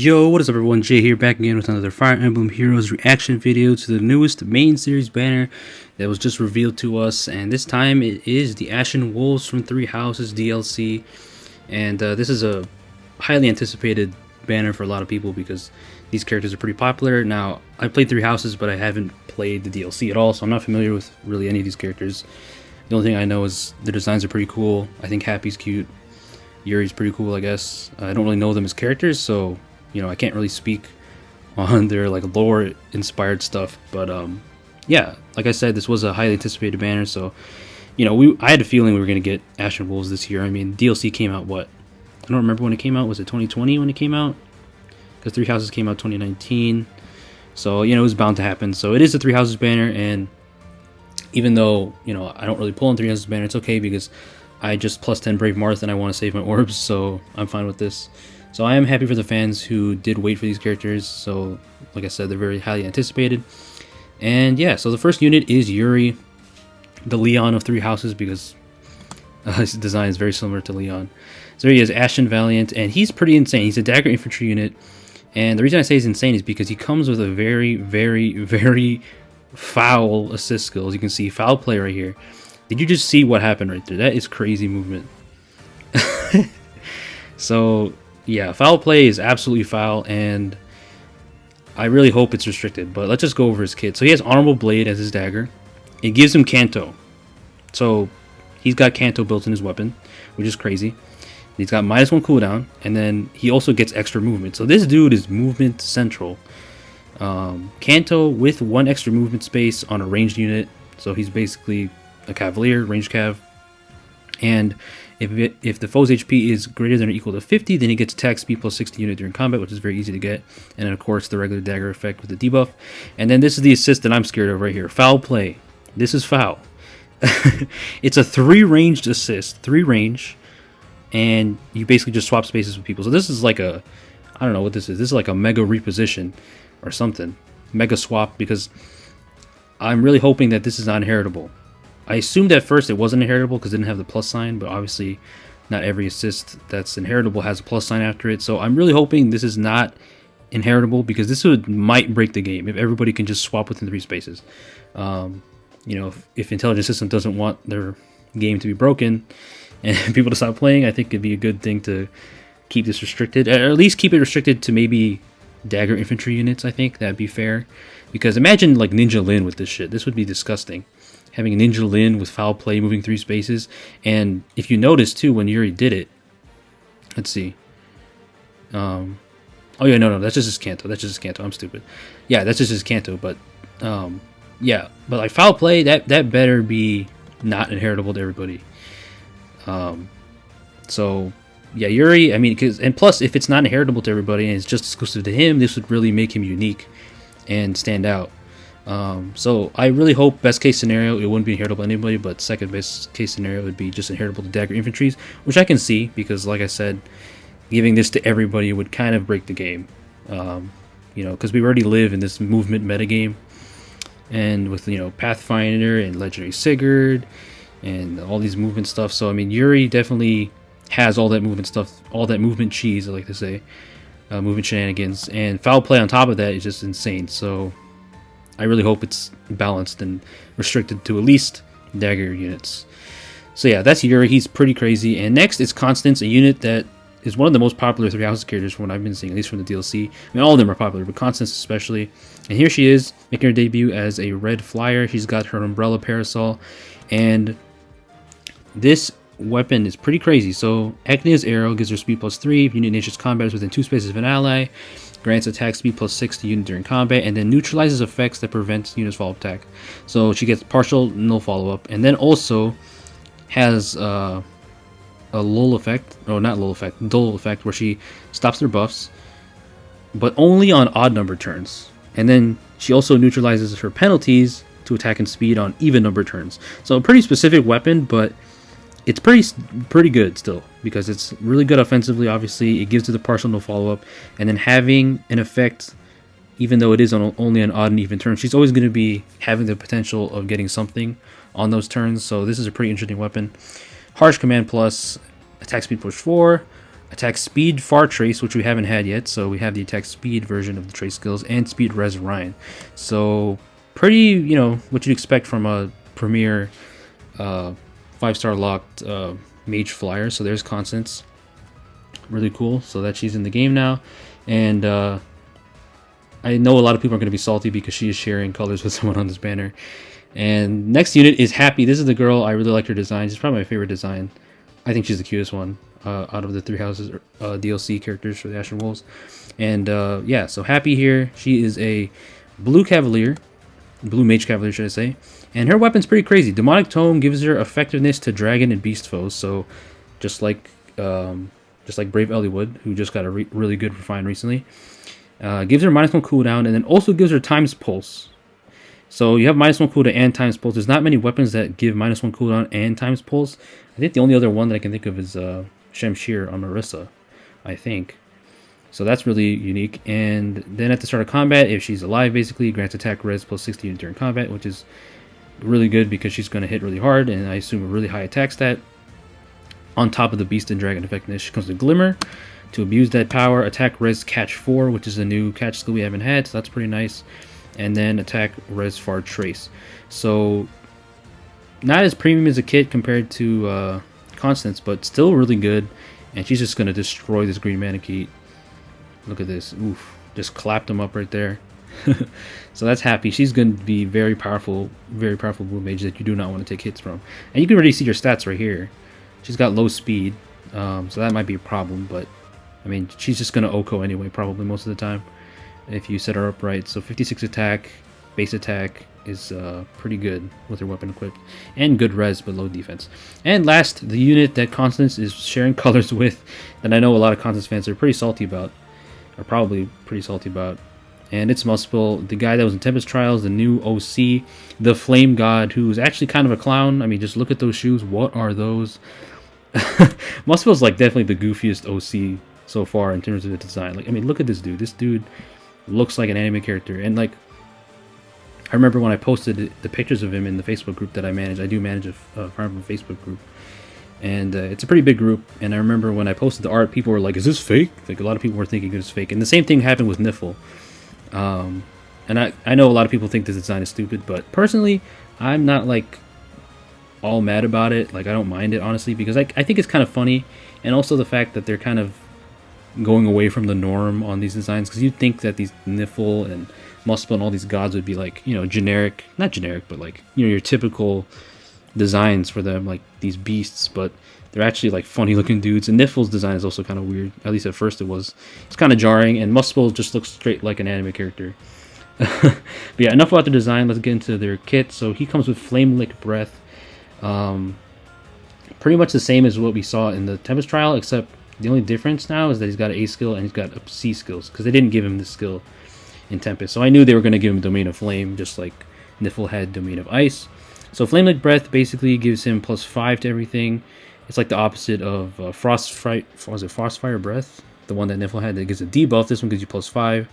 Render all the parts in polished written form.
Yo, what is up everyone, Jay here, back again with another Fire Emblem Heroes reaction video to the newest main series banner that was just revealed to us, and this time it is the Ashen Wolves from Three Houses DLC, and this is a highly anticipated banner for a lot of people because these characters are pretty popular. Now, I played Three Houses, but I haven't played the DLC at all, so I'm not familiar with really any of these characters. The only thing I know is the designs are pretty cool. I think Happy's cute. Yuri's pretty cool, I guess. I don't really know them as characters, so you know, I can't really speak on their like lore inspired stuff, but yeah, like I said, this was a highly anticipated banner, so you know, I had a feeling we were gonna get Ashen Wolves this year. I mean, DLC came out what? I don't remember when it came out. Was it 2020 when it came out? Because Three Houses came out 2019, so you know, it was bound to happen. So it is a Three Houses banner, and even though you know I don't really pull on Three Houses banner, it's okay because I just plus 10 Brave Marth and I want to save my orbs, so I'm fine with this. So I am happy for the fans who did wait for these characters. So like I said, they're very highly anticipated. And yeah, so the first unit is Yuri, the Leon of Three Houses, because his design is very similar to Leon. So he is Ashen Valiant, and he's pretty insane. He's a dagger infantry unit, and the reason I say he's insane is because he comes with a very foul assist skill. As you can see, foul play right here. Did you just see what happened right there? That is crazy movement. So yeah, foul play is absolutely foul, and I really hope it's restricted. But let's just go over his kit. So he has Honorable Blade as his dagger. It gives him Canto. So he's got Canto built in his weapon, which is crazy. He's got -1 cooldown, and then he also gets extra movement. So this dude is movement central. Canto with 1 extra movement space on a ranged unit. So he's basically a Cavalier, ranged Cav. And if the foe's HP is greater than or equal to 50, then he gets attack speed plus 60 unit during combat, which is very easy to get. And then of course the regular dagger effect with the debuff. And then this is the assist that I'm scared of right here. Foul play. This is foul. It's a 3 ranged assist, 3 range, and you basically just swap spaces with people. So this is like a, I don't know what this is. This is like a mega reposition or something. Mega swap, because I'm really hoping that this is not inheritable. I assumed at first it wasn't inheritable because it didn't have the plus sign, but obviously not every assist that's inheritable has a plus sign after it. So I'm really hoping this is not inheritable, because this might break the game if everybody can just swap within 3 spaces. You know, if Intelligent System doesn't want their game to be broken and people to stop playing, I think it'd be a good thing to keep this restricted, or at least keep it restricted to maybe dagger infantry units. I think that'd be fair, because imagine like Ninja Lin with this shit. This would be disgusting. Having a Ninja Lin with foul play moving 3 spaces. And if you notice too, when Yuri did it, let's see. Oh yeah, no, that's just his Canto. That's just his Canto. I'm stupid. Yeah, that's just his Canto. But yeah, but like foul play, that better be not inheritable to everybody. So yeah, Yuri. I mean, and plus, if it's not inheritable to everybody and it's just exclusive to him, this would really make him unique and stand out. So I really hope best case scenario it wouldn't be inheritable to anybody, but second best case scenario would be just inheritable to dagger infantries, which I can see, because like I said, giving this to everybody would kind of break the game. You know, because we already live in this movement metagame, and with, you know, Pathfinder and Legendary Sigurd and all these movement stuff. So I mean, Yuri definitely has all that movement stuff, all that movement cheese, I like to say, movement shenanigans, and foul play on top of that is just insane. So I really hope it's balanced and restricted to at least dagger units. So yeah, that's Yuri. He's pretty crazy. And next is Constance, a unit that is one of the most popular Three Houses characters from what I've been seeing, at least from the DLC. I mean, all of them are popular, but Constance especially. And here she is, making her debut as a red flyer. She's got her umbrella parasol. And this weapon is pretty crazy. So Agnia's arrow gives her speed +3 if unit initiates combat within 2 spaces of an ally. Grants attack speed +6 to unit during combat, and then neutralizes effects that prevent units follow-up attack. So she gets partial, no follow-up, and then also has a lull effect, or not lull effect, dull effect, where she stops their buffs, but only on odd number turns. And then she also neutralizes her penalties to attack and speed on even number turns. So a pretty specific weapon, but it's pretty good still, because it's really good offensively. Obviously, it gives it the partial no follow-up, and then having an effect, even though it is only on odd and even turns, she's always going to be having the potential of getting something on those turns. So this is a pretty interesting weapon. Harsh Command plus attack speed +4, Attack speed far trace, which we haven't had yet, so we have the attack speed version of the trace skills, and speed res Ryan. So pretty, you know, what you'd expect from a premier 5-star locked mage flyer. So there's Constance, really cool. So that she's in the game now, and I know a lot of people are going to be salty because she is sharing colors with someone on this banner. And next unit is Happy. This is the girl. I really like her design. She's probably my favorite design. I think she's the cutest one out of the Three Houses DLC characters for the Ashen Wolves. And yeah, so Happy here. She is a blue cavalier, blue mage cavalier, should I say. And her weapon's pretty crazy. Demonic Tome gives her effectiveness to dragon and beast foes. So just like Brave Elliowood, who just got a really good refine recently. Gives her -1 cooldown, and then also gives her times pulse. So you have -1 cooldown and times pulse. There's not many weapons that give -1 cooldown and times pulse. I think the only other one that I can think of is Shamshir on Marissa, I think. So that's really unique. And then at the start of combat, if she's alive, basically grants attack res plus 60 during combat, which is really good because she's going to hit really hard, and I assume a really high attack stat. On top of the beast and dragon effectiveness, she comes with Glimmer to abuse that power. Attack res catch 4, which is a new catch skill we haven't had, so that's pretty nice. And then attack res far trace. So not as premium as a kit compared to Constance, but still really good. And she's just going to destroy this green Manakete. Look at this. Oof. Just clapped him up right there. So that's Happy. She's going to be very powerful blue mage that you do not want to take hits from. And you can already see her stats right here. She's got low speed, so that might be a problem, but I mean, she's just going to OHKO anyway, probably most of the time, if you set her up right. So 56 attack, base attack is pretty good with her weapon equipped, and good res, but low defense. And last, the unit that Constance is sharing colors with, that I know a lot of Constance fans are pretty salty about, are probably pretty salty about, and it's Muspell, the guy that was in Tempest Trials, the new OC, the Flame God, who's actually kind of a clown. I mean, just look at those shoes. What are those? Muspell's like definitely the goofiest OC so far in terms of the design. Like, I mean, look at this dude. This dude looks like an anime character. And like, I remember when I posted the pictures of him in the Facebook group that I manage. I do manage a Fire Emblem Facebook group, and it's a pretty big group. And I remember when I posted the art, people were like, "Is this fake?" Like, a lot of people were thinking it was fake. And the same thing happened with Niffle. And I know a lot of people think this design is stupid, but personally, I'm not like all mad about it. Like, I don't mind it, honestly, because I think it's kind of funny, and also the fact that they're kind of going away from the norm on these designs, because you'd think that these Niffle and Muspell and all these gods would be like, you know, generic, not generic, but like, you know, your typical designs for them, like these beasts, but they're actually like funny looking dudes. And Niffle's design is also kind of weird, at least at first it was. It's kind of jarring, and Muspell just looks straight like an anime character. But yeah, enough about the design, let's get into their kit. So he comes with Flame Lick Breath, pretty much the same as what we saw in the Tempest Trial, except the only difference now is that he's got an A skill and he's got a C skills, because they didn't give him this skill in Tempest. So I knew they were going to give him Domain of Flame, just like Niffle had Domain of Ice. So Flame Lick Breath basically gives him +5 to everything. It's like the opposite of Frostfire Breath, the one that Niffle had that gives a debuff. This one gives you +5,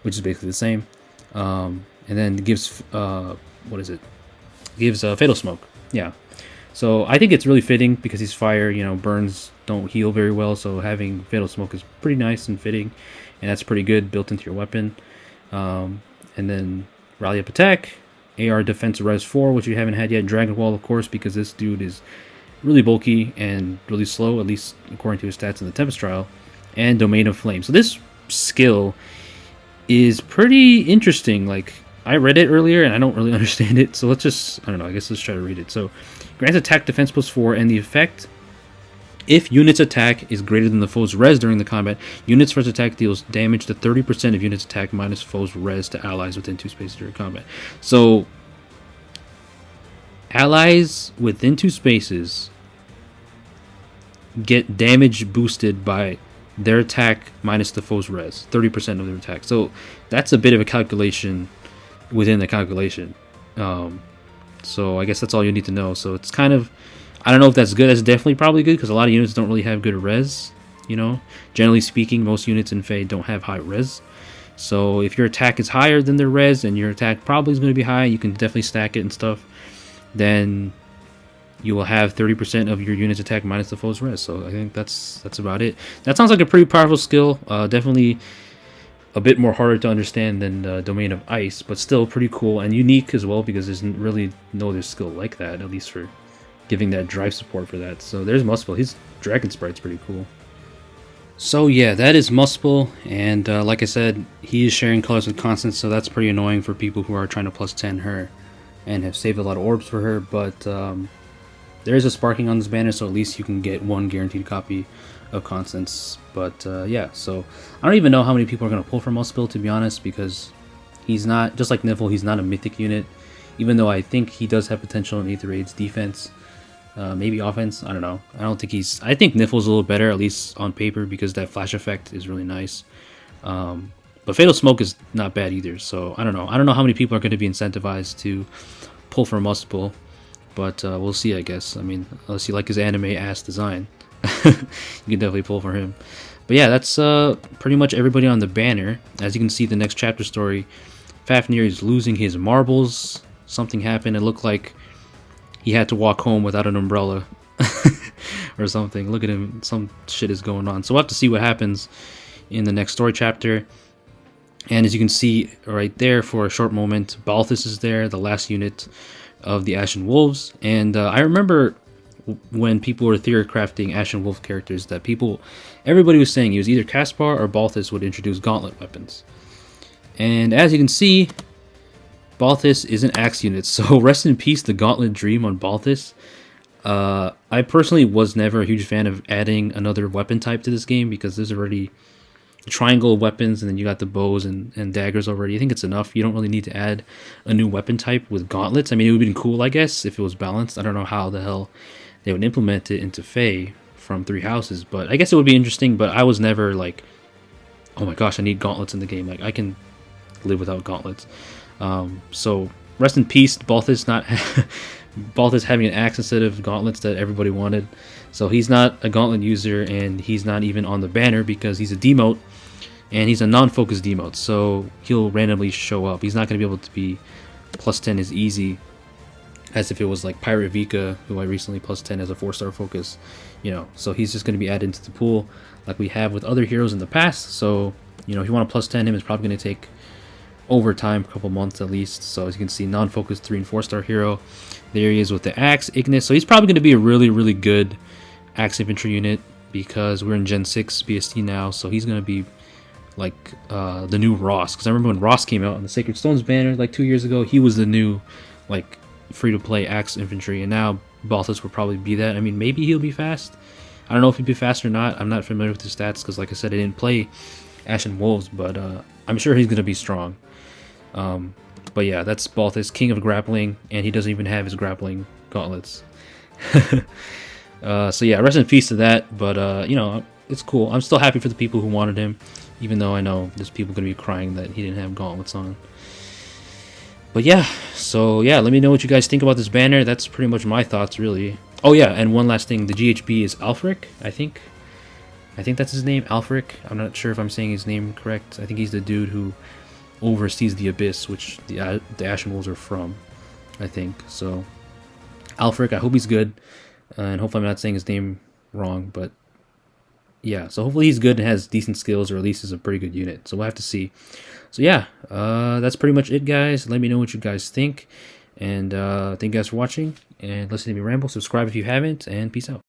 which is basically the same. And then it gives gives Fatal Smoke. Yeah. So I think it's really fitting because he's fire. You know, burns don't heal very well, so having Fatal Smoke is pretty nice and fitting, and that's pretty good built into your weapon. And then Rally Up Attack, AR Defense Res 4, which you haven't had yet. Dragon Wall, of course, because this dude is really bulky and really slow, at least according to his stats in the Tempest Trial. And Domain of Flame. So this skill is pretty interesting. Like, I read it earlier and I don't really understand it, so let's just, I don't know, I guess let's try to read it. So, grants attack defense +4, and the effect: if unit's attack is greater than the foe's res during the combat, unit's first attack deals damage to 30% of unit's attack minus foe's res to allies within 2 spaces during combat. So, allies within 2 spaces get damage boosted by their attack minus the foe's res, 30% of their attack. So that's a bit of a calculation within the calculation. So I guess that's all you need to know. So it's kind of, I don't know if that's good. That's definitely probably good, because a lot of units don't really have good res. You know, generally speaking, most units in FE don't have high res. So if your attack is higher than their res, and your attack probably is going to be high, you can definitely stack it and stuff, then you will have 30% of your unit's attack minus the foe's res. So I think that's about it. That sounds like a pretty powerful skill. Definitely a bit more harder to understand than the Domain of Ice, but still pretty cool and unique as well, because there's really no other skill like that, at least for giving that drive support for that. So there's Muspell. His Dragon Sprite's pretty cool. So yeah, that is Muspell, and like I said, he is sharing colors with Constance, so that's pretty annoying for people who are trying to +10 her and have saved a lot of orbs for her, but there is a sparking on this banner, so at least you can get one guaranteed copy of Constance. But yeah, so I don't even know how many people are going to pull from Muspell, to be honest, because he's not, just like Niffle, he's not a mythic unit, even though I think he does have potential in Aether Raid's defense. Maybe offense, I don't know. I don't think he's... I think Niffle's a little better, at least on paper, because that flash effect is really nice. But Fatal Smoke is not bad either, so I don't know. I don't know how many people are going to be incentivized to pull for Muspell, but we'll see, I guess. I mean, unless you like his anime-ass design, you can definitely pull for him. But yeah, that's pretty much everybody on the banner. As you can see, the next chapter story, Fafnir is losing his marbles. Something happened. It looked like he had to walk home without an umbrella or something. Look at him. Some shit is going on. So we'll have to see what happens in the next story chapter. And as you can see right there, for a short moment, Balthus is there, the last unit of the Ashen Wolves. And I remember when people were theory crafting Ashen Wolf characters that everybody was saying it was either Caspar or Balthus would introduce gauntlet weapons. And as you can see, Balthus is an axe unit, so rest in peace the Gauntlet Dream on Balthus. I personally was never a huge fan of adding another weapon type to this game, because there's already triangle weapons, and then you got the bows and daggers already. I think it's enough. You don't really need to add a new weapon type with gauntlets. I mean, it would have been cool, I guess, if it was balanced. I don't know how the hell they would implement it into Fae from Three Houses, but I guess it would be interesting. But I was never like, oh my gosh, I need gauntlets in the game. Like, I can live without gauntlets. So rest in peace, Balthus Balthus having an axe instead of gauntlets that everybody wanted. So he's not a gauntlet user, and he's not even on the banner because he's a demote, and he's a non-focus demote, so he'll randomly show up. He's not going to be able to be +10 as easy as if it was like Pirate Vika, who I recently +10 as a 4-star focus, you know. So he's just going to be added into the pool like we have with other heroes in the past. So, you know, if you want to +10 him, it's probably going to take over time, a couple months at least. So as you can see, non-focused 3 and 4-star hero. There he is with the axe, Ignis. So he's probably going to be a really, really good axe infantry unit, because we're in Gen 6 BST now. So he's going to be like the new Ross, because I remember when Ross came out on the Sacred Stones banner like 2 years ago, he was the new like free-to-play axe infantry, and now Balthus will probably be that. I mean, maybe he'll be fast. I don't know if he'd be fast or not. I'm not familiar with his stats, because like I said, I didn't play Ashen Wolves, but I'm sure he's going to be strong. But yeah, that's Balthus, king of grappling, and he doesn't even have his grappling gauntlets. So yeah, rest in peace to that, but you know, it's cool. I'm still happy for the people who wanted him, even though I know there's people going to be crying that he didn't have gauntlets on. But yeah, so yeah, let me know what you guys think about this banner. That's pretty much my thoughts, really. Oh yeah, and one last thing, the GHB is Alfric, I think that's his name, Alfric. I'm not sure if I'm saying his name correct. I think he's the dude who oversees the Abyss, which the Ashen Wolves are from, I think. So Alfric, I hope he's good, and hopefully I'm not saying his name wrong, but yeah, so hopefully he's good and has decent skills, or at least is a pretty good unit. So we'll have to see. So yeah, that's pretty much it, guys. Let me know what you guys think, and thank you guys for watching and listening to me ramble. Subscribe if you haven't, and peace out.